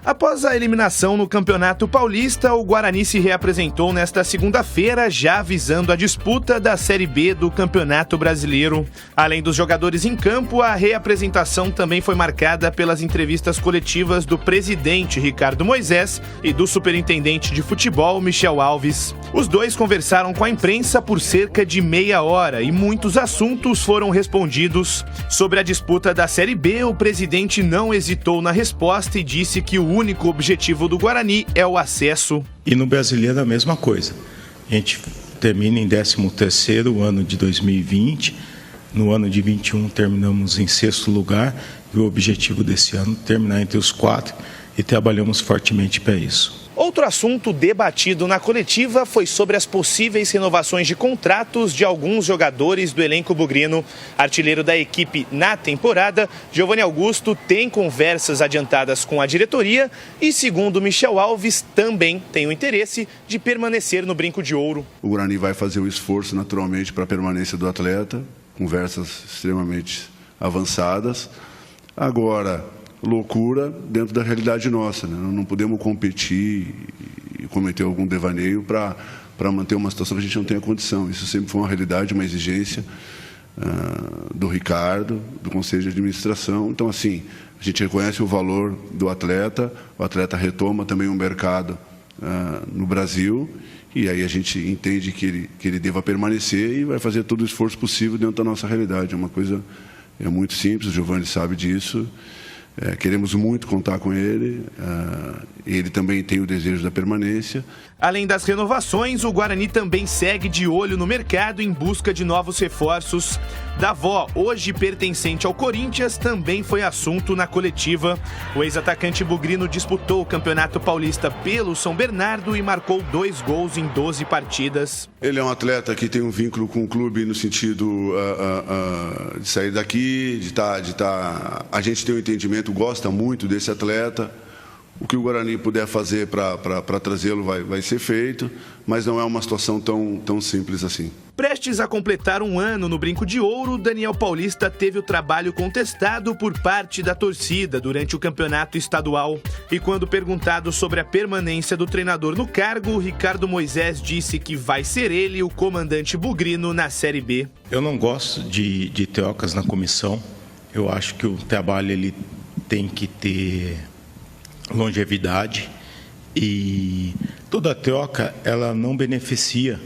Após a eliminação no Campeonato Paulista, o Guarani se reapresentou nesta segunda-feira, já visando a disputa da Série B do Campeonato Brasileiro. Além dos jogadores em campo, a reapresentação também foi marcada pelas entrevistas coletivas do presidente Ricardo Moisés e do superintendente de futebol Michel Alves. Os dois conversaram com a imprensa por cerca de meia hora e muitos assuntos foram respondidos. Sobre a disputa da Série B, o presidente não hesitou na resposta e disse que o único objetivo do Guarani é o acesso. E no Brasileiro a mesma coisa. A gente termina em 13º ano de 2020. No ano de 21 terminamos em 6º lugar. E o objetivo desse ano é terminar entre os 4 e trabalhamos fortemente para isso. Outro assunto debatido na coletiva foi sobre as possíveis renovações de contratos de alguns jogadores do elenco bugrino. Artilheiro da equipe na temporada, Giovanni Augusto tem conversas adiantadas com a diretoria e, segundo Michel Alves, também tem o interesse de permanecer no Brinco de Ouro. O Guarani vai fazer o esforço naturalmente para a permanência do atleta, conversas extremamente avançadas. Agora, loucura dentro da realidade nossa, né? Não podemos competir e cometer algum devaneio para manter uma situação que a gente não tenha condição. Isso sempre foi uma realidade, uma exigência do Ricardo, do Conselho de Administração. Então, assim, a gente reconhece o valor do atleta, o atleta retoma também um mercado no Brasil, e aí a gente entende que ele deva permanecer e vai fazer todo o esforço possível dentro da nossa realidade. É uma coisa muito simples, o Giovanni sabe disso. Queremos muito contar com ele, ele também tem o desejo da permanência. Além das renovações, o Guarani também segue de olho no mercado em busca de novos reforços. Davó, hoje pertencente ao Corinthians, também foi assunto na coletiva. O ex-atacante bugrino disputou o Campeonato Paulista pelo São Bernardo e marcou 2 gols em 12 partidas. Ele é um atleta que tem um vínculo com o clube no sentido de sair daqui, de estar. A gente tem um entendimento, gosta muito desse atleta. O que o Guarani puder fazer para trazê-lo vai ser feito, mas não é uma situação tão simples assim. Prestes a completar um ano no Brinco de Ouro, Daniel Paulista teve o trabalho contestado por parte da torcida durante o campeonato estadual. E quando perguntado sobre a permanência do treinador no cargo, Ricardo Moisés disse que vai ser ele o comandante bugrino na Série B. Eu não gosto de trocas na comissão. Eu acho que o trabalho ele tem que ter longevidade e toda troca ela não beneficia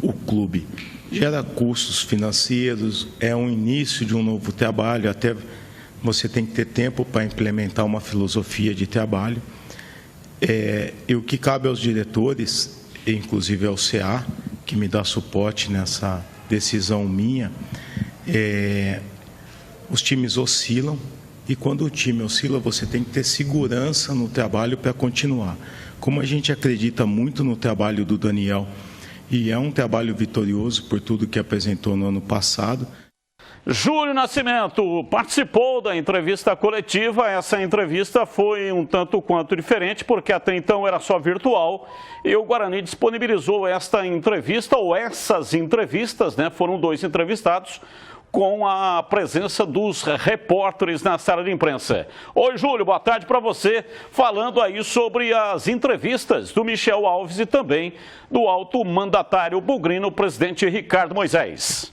o clube, gera custos financeiros, é um início de um novo trabalho, até você tem que ter tempo para implementar uma filosofia de trabalho. E o que cabe aos diretores, inclusive ao CA, que me dá suporte nessa decisão minha, os times oscilam. E quando o time oscila, você tem que ter segurança no trabalho para continuar. Como a gente acredita muito no trabalho do Daniel, e é um trabalho vitorioso por tudo que apresentou no ano passado. Júlio Nascimento participou da entrevista coletiva. Essa entrevista foi um tanto quanto diferente, porque até então era só virtual. E o Guarani disponibilizou esta entrevista, ou essas entrevistas, né? Foram 2 entrevistados, com a presença dos repórteres na sala de imprensa. Oi, Júlio, boa tarde para você, falando aí sobre as entrevistas do Michel Alves e também do alto mandatário bugrino, o presidente Ricardo Moisés.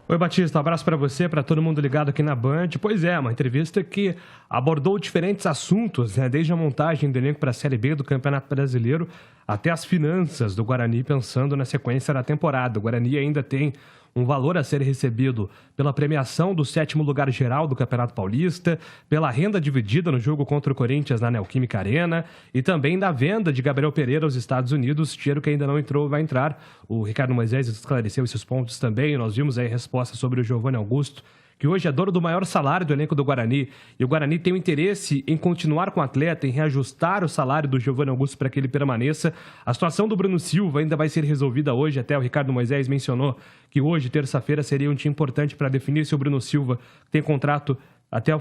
Oi, Batista, um abraço para você, para todo mundo ligado aqui na Band. Pois é, uma entrevista que abordou diferentes assuntos, né? Desde a montagem do elenco para a Série B do Campeonato Brasileiro até as finanças do Guarani, pensando na sequência da temporada. O Guarani ainda tem um valor a ser recebido pela premiação do 7º lugar geral do Campeonato Paulista, pela renda dividida no jogo contra o Corinthians na Neoquímica Arena e também da venda de Gabriel Pereira aos Estados Unidos, dinheiro que ainda não entrou, vai entrar. O Ricardo Moisés esclareceu esses pontos também. Nós vimos aí a resposta sobre o Giovanni Augusto, que hoje é dono do maior salário do elenco do Guarani, e o Guarani tem o interesse em continuar com o atleta, em reajustar o salário do Giovanni Augusto para que ele permaneça. A situação do Bruno Silva ainda vai ser resolvida hoje, até o Ricardo Moisés mencionou que hoje, terça-feira, seria um dia importante para definir se o Bruno Silva tem contrato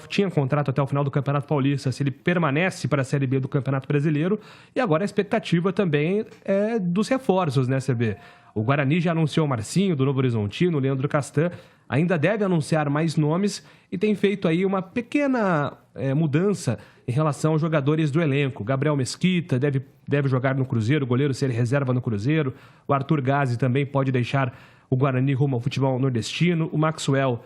tinha contrato até o final do Campeonato Paulista, se ele permanece para a Série B do Campeonato Brasileiro. E agora a expectativa também é dos reforços, né, CB? O Guarani já anunciou o Marcinho, do Novo Horizontino, o Leandro Castan. Ainda deve anunciar mais nomes e tem feito aí uma pequena mudança em relação aos jogadores do elenco. Gabriel Mesquita deve jogar no Cruzeiro, o goleiro ser reserva no Cruzeiro. O Arthur Gazzi também pode deixar o Guarani rumo ao futebol nordestino. O Maxwell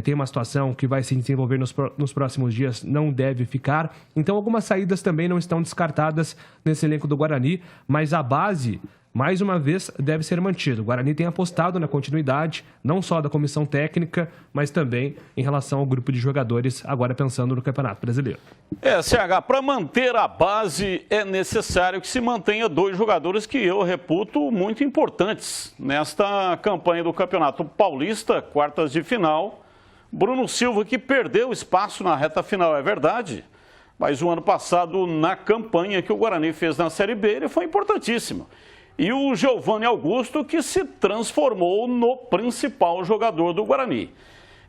tem uma situação que vai se desenvolver nos próximos dias, não deve ficar. Então algumas saídas também não estão descartadas nesse elenco do Guarani, mas a base, mais uma vez, deve ser mantida. O Guarani tem apostado na continuidade, não só da comissão técnica, mas também em relação ao grupo de jogadores, agora pensando no Campeonato Brasileiro. CH, para manter a base é necessário que se mantenha 2 jogadores que eu reputo muito importantes nesta campanha do Campeonato Paulista, quartas de final. Bruno Silva, que perdeu espaço na reta final, é verdade, mas o ano passado, na campanha que o Guarani fez na Série B, ele foi importantíssimo. E o Giovanni Augusto, que se transformou no principal jogador do Guarani.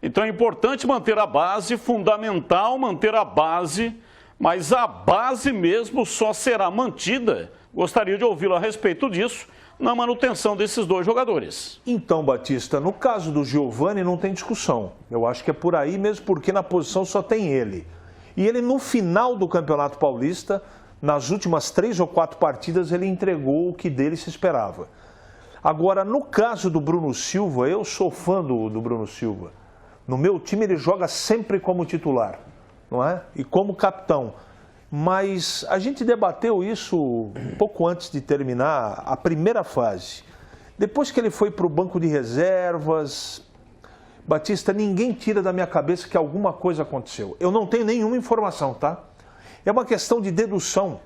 Então é importante manter a base, fundamental manter a base, mas a base mesmo só será mantida, gostaria de ouvi-lo a respeito disso, na manutenção desses 2 jogadores. Então, Batista, no caso do Giovanni não tem discussão. Eu acho que é por aí mesmo, porque na posição só tem ele. E ele, no final do Campeonato Paulista, nas últimas 3 ou 4 partidas, ele entregou o que dele se esperava. Agora, no caso do Bruno Silva, eu sou fã do Bruno Silva. No meu time ele joga sempre como titular, não é? E como capitão. Mas a gente debateu isso um pouco antes de terminar a primeira fase. Depois que ele foi para o banco de reservas, Batista, ninguém tira da minha cabeça que alguma coisa aconteceu. Eu não tenho nenhuma informação, tá? É uma questão de dedução.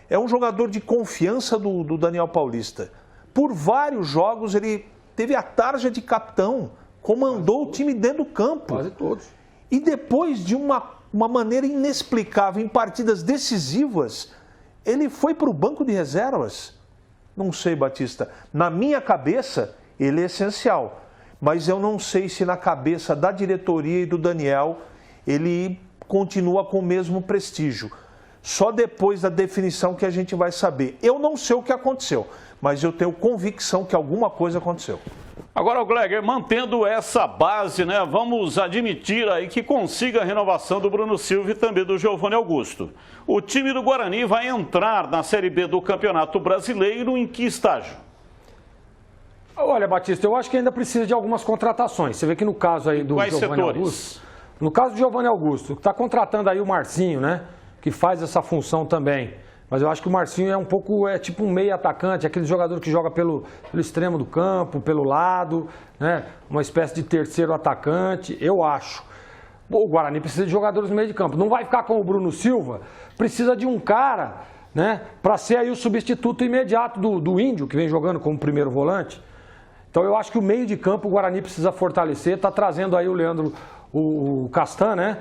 É um jogador de confiança do Daniel Paulista. Por vários jogos ele teve a tarja de capitão, comandou o time dentro do campo. Quase todos. E depois de uma maneira inexplicável, em partidas decisivas, ele foi para o banco de reservas. Não sei, Batista. Na minha cabeça, ele é essencial. Mas eu não sei se na cabeça da diretoria e do Daniel, ele continua com o mesmo prestígio. Só depois da definição que a gente vai saber. Eu não sei o que aconteceu, mas eu tenho convicção que alguma coisa aconteceu. Agora, o Gleger, mantendo essa base, né, vamos admitir aí que consiga a renovação do Bruno Silva e também do Giovanni Augusto. O time do Guarani vai entrar na Série B do Campeonato Brasileiro em que estágio? Olha, Batista, eu acho que ainda precisa de algumas contratações. Você vê que no caso aí do Giovanni Augusto, no caso do Giovanni Augusto, que está contratando aí o Marcinho, né, que faz essa função também. Mas eu acho que o Marcinho é tipo um meio atacante, aquele jogador que joga pelo extremo do campo, pelo lado, né? Uma espécie de terceiro atacante, eu acho. O Guarani precisa de jogadores no meio de campo. Não vai ficar com o Bruno Silva, precisa de um cara, né, para ser aí o substituto imediato do Índio, que vem jogando como primeiro volante. Então eu acho que o meio de campo o Guarani precisa fortalecer, está trazendo aí o Leandro, o Castan, né?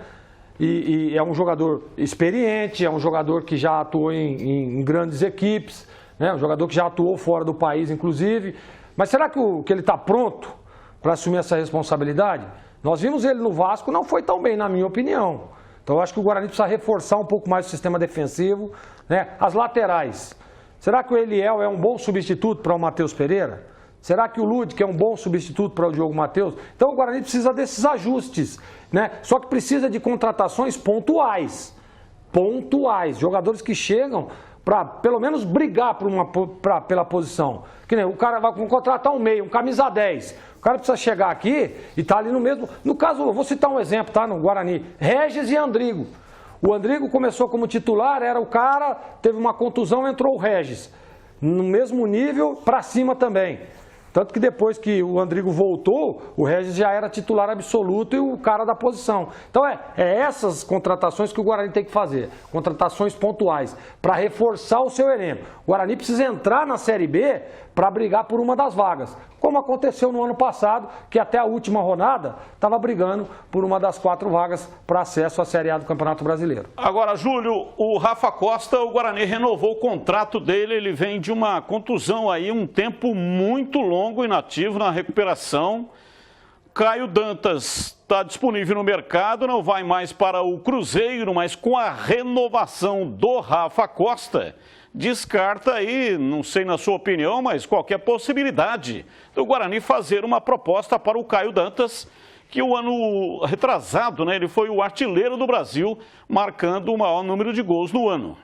E é um jogador experiente, é um jogador que já atuou em grandes equipes, né? Um jogador que já atuou fora do país, inclusive. Mas será que ele está pronto para assumir essa responsabilidade? Nós vimos ele no Vasco, não foi tão bem, na minha opinião. Então eu acho que o Guarani precisa reforçar um pouco mais o sistema defensivo, né? As laterais. Será que o Eliel é um bom substituto para o Matheus Pereira? Será que o Ludwig é um bom substituto para o Diogo Matheus? Então o Guarani precisa desses ajustes, né? Só que precisa de contratações pontuais. Pontuais. Jogadores que chegam para pelo menos brigar pela posição. Que nem o cara vai contratar um meio, um camisa 10. O cara precisa chegar aqui e estar ali no mesmo... No caso, eu vou citar um exemplo, tá? No Guarani. Regis e Andrigo. O Andrigo começou como titular, era o cara, teve uma contusão, entrou o Regis. No mesmo nível, para cima também. Tanto que depois que o Andrigo voltou, o Regis já era titular absoluto e o cara da posição. Então é essas contratações que o Guarani tem que fazer. Contratações pontuais, para reforçar o seu elenco. O Guarani precisa entrar na Série B para brigar por uma das vagas. Como aconteceu no ano passado, que até a última rodada estava brigando por uma das 4 vagas para acesso à Série A do Campeonato Brasileiro. Agora, Júlio, o Rafa Costa, o Guarani renovou o contrato dele, ele vem de uma contusão aí, um tempo muito longo inativo na recuperação. Caio Dantas está disponível no mercado, não vai mais para o Cruzeiro, mas com a renovação do Rafa Costa, descarta aí, não sei na sua opinião, mas qualquer possibilidade do Guarani fazer uma proposta para o Caio Dantas, que o ano retrasado, né, ele foi o artilheiro do Brasil, marcando o maior número de gols no ano.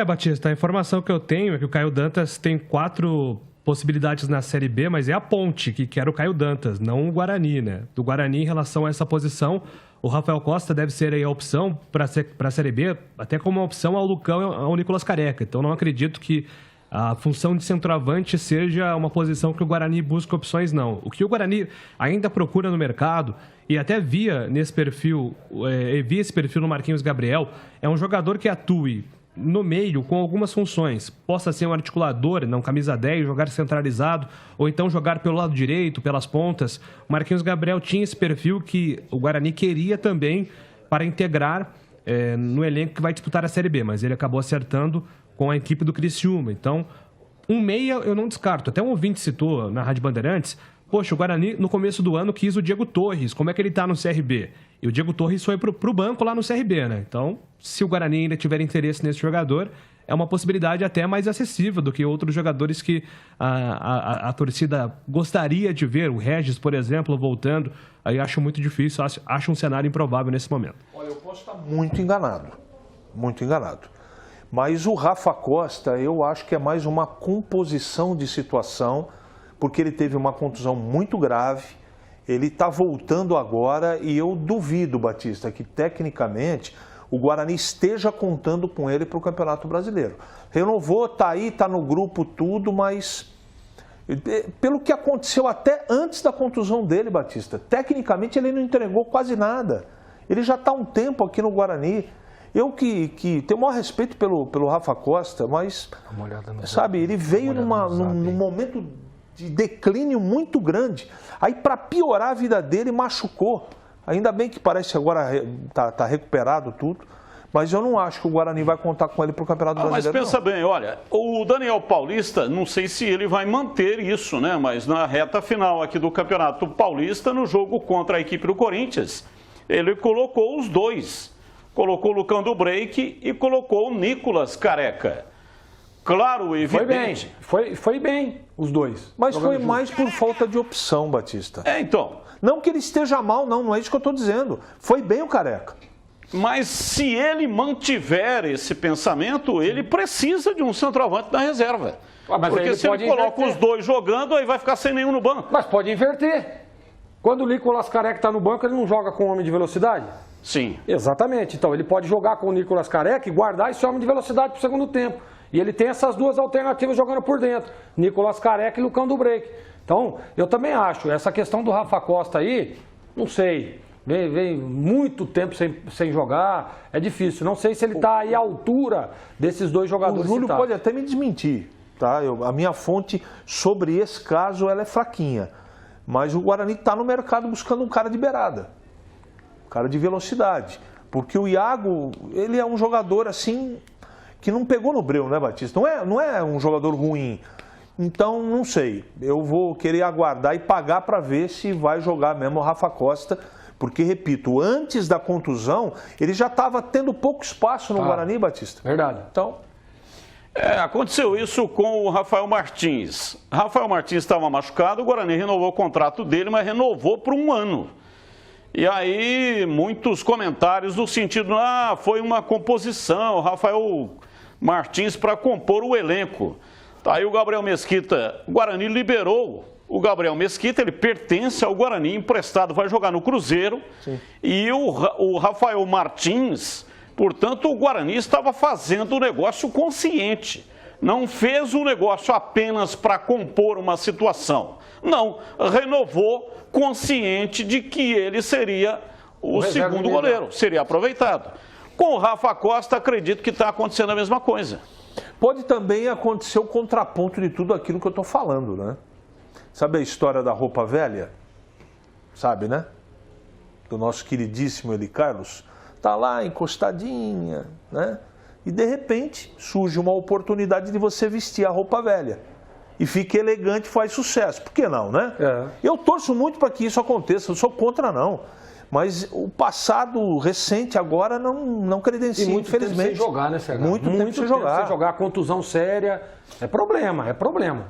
Batista, a informação que eu tenho é que o Caio Dantas tem 4 possibilidades na Série B, mas é a Ponte que quer o Caio Dantas, não o Guarani, né? Do Guarani, em relação a essa posição, o Rafael Costa deve ser aí a opção para a Série B, até como uma opção ao Lucão e ao Nicolas Careca. Então, não acredito que a função de centroavante seja uma posição que o Guarani busca opções, não. O que o Guarani ainda procura no mercado, e até via esse perfil no Marquinhos Gabriel, é um jogador que atue no meio com algumas funções. Possa ser um articulador, não camisa 10, jogar centralizado, ou então jogar pelo lado direito, pelas pontas. O Marquinhos Gabriel tinha esse perfil que o Guarani queria também para integrar no elenco que vai disputar a Série B, mas ele acabou acertando com a equipe do Criciúma. Então, um meia eu não descarto. Até um ouvinte citou na Rádio Bandeirantes, poxa, o Guarani no começo do ano quis o Diego Torres, como é que ele está no CRB? E o Diego Torres foi para o banco lá no CRB, né? Então, se o Guarani ainda tiver interesse nesse jogador, é uma possibilidade até mais acessível do que outros jogadores que a torcida gostaria de ver. O Regis, por exemplo, voltando, aí acho muito difícil, acho um cenário improvável nesse momento. Olha, eu posso estar muito enganado, mas o Rafa Costa, eu acho que é mais uma composição de situação, porque ele teve uma contusão muito grave, ele está voltando agora e eu duvido, Batista, que tecnicamente o Guarani esteja contando com ele para o Campeonato Brasileiro. Renovou, está aí, está no grupo, tudo, mas pelo que aconteceu até antes da contusão dele, Batista, tecnicamente ele não entregou quase nada. Ele já está há um tempo aqui no Guarani. Eu que tenho o maior respeito pelo Rafa Costa, mas, sabe, ele veio num momento de declínio muito grande. Aí, para piorar a vida dele, machucou. Ainda bem que parece que agora está recuperado tudo, mas eu não acho que o Guarani vai contar com ele para o Campeonato Brasileiro. Mas pensa bem, olha, o Daniel Paulista, não sei se ele vai manter isso, né? Mas na reta final aqui do Campeonato Paulista, no jogo contra a equipe do Corinthians, ele colocou os dois. Colocou o Lucão do Break e colocou o Nicolas Careca. Claro, evidente. Foi bem os dois. Mas foi mais por falta de opção, Batista. Então. Não que ele esteja mal, não é isso que eu estou dizendo. Foi bem o Careca. Mas se ele mantiver esse pensamento, ele precisa de um centroavante na reserva. Porque se ele coloca os dois jogando, aí vai ficar sem nenhum no banco. Mas pode inverter. Quando o Nicolas Careca está no banco, ele não joga com homem de velocidade? Sim. Exatamente. Então, ele pode jogar com o Nicolas Careca e guardar esse homem de velocidade para o segundo tempo. E ele tem essas duas alternativas jogando por dentro. Nicolas Careca e Lucão do Break. Então, eu também acho. Essa questão do Rafa Costa aí, não sei. Vem muito tempo sem jogar. É difícil. Não sei se ele está aí à altura desses dois jogadores. O Júlio pode até me desmentir. Tá? A minha fonte sobre esse caso ela é fraquinha. Mas o Guarani está no mercado buscando um cara de beirada. Um cara de velocidade. Porque o Iago, ele é um jogador assim que não pegou no breu, né, Batista? Não é um jogador ruim. Então, não sei. Eu vou querer aguardar e pagar para ver se vai jogar mesmo o Rafa Costa. Porque, repito, antes da contusão, ele já estava tendo pouco espaço no Guarani, Batista. Verdade. Então... aconteceu isso com o Rafael Martins. Rafael Martins estava machucado, o Guarani renovou o contrato dele, mas renovou por 1 ano. E aí, muitos comentários no sentido, foi uma composição, Rafael Martins para compor o elenco. Tá aí o Gabriel Mesquita, o Guarani liberou o Gabriel Mesquita, ele pertence ao Guarani, emprestado, vai jogar no Cruzeiro. Sim. E o Rafael Martins, portanto, o Guarani estava fazendo um negócio consciente. Não fez um negócio apenas para compor uma situação. Não, renovou consciente de que ele seria o segundo goleiro, seria aproveitado. Com o Rafa Costa, acredito que está acontecendo a mesma coisa. Pode também acontecer o contraponto de tudo aquilo que eu estou falando, né? Sabe a história da roupa velha? Sabe, né? Do nosso queridíssimo Eli Carlos. Está lá encostadinha, né? E de repente surge uma oportunidade de você vestir a roupa velha. e fica elegante e faz sucesso. Por que não, né? Eu torço muito para que isso aconteça, não sou contra não. Mas o passado recente agora não credencia, e muito infelizmente. Tempo sem jogar, né, Fergão? Muito tempo sem jogar. Contusão séria. É problema, é problema.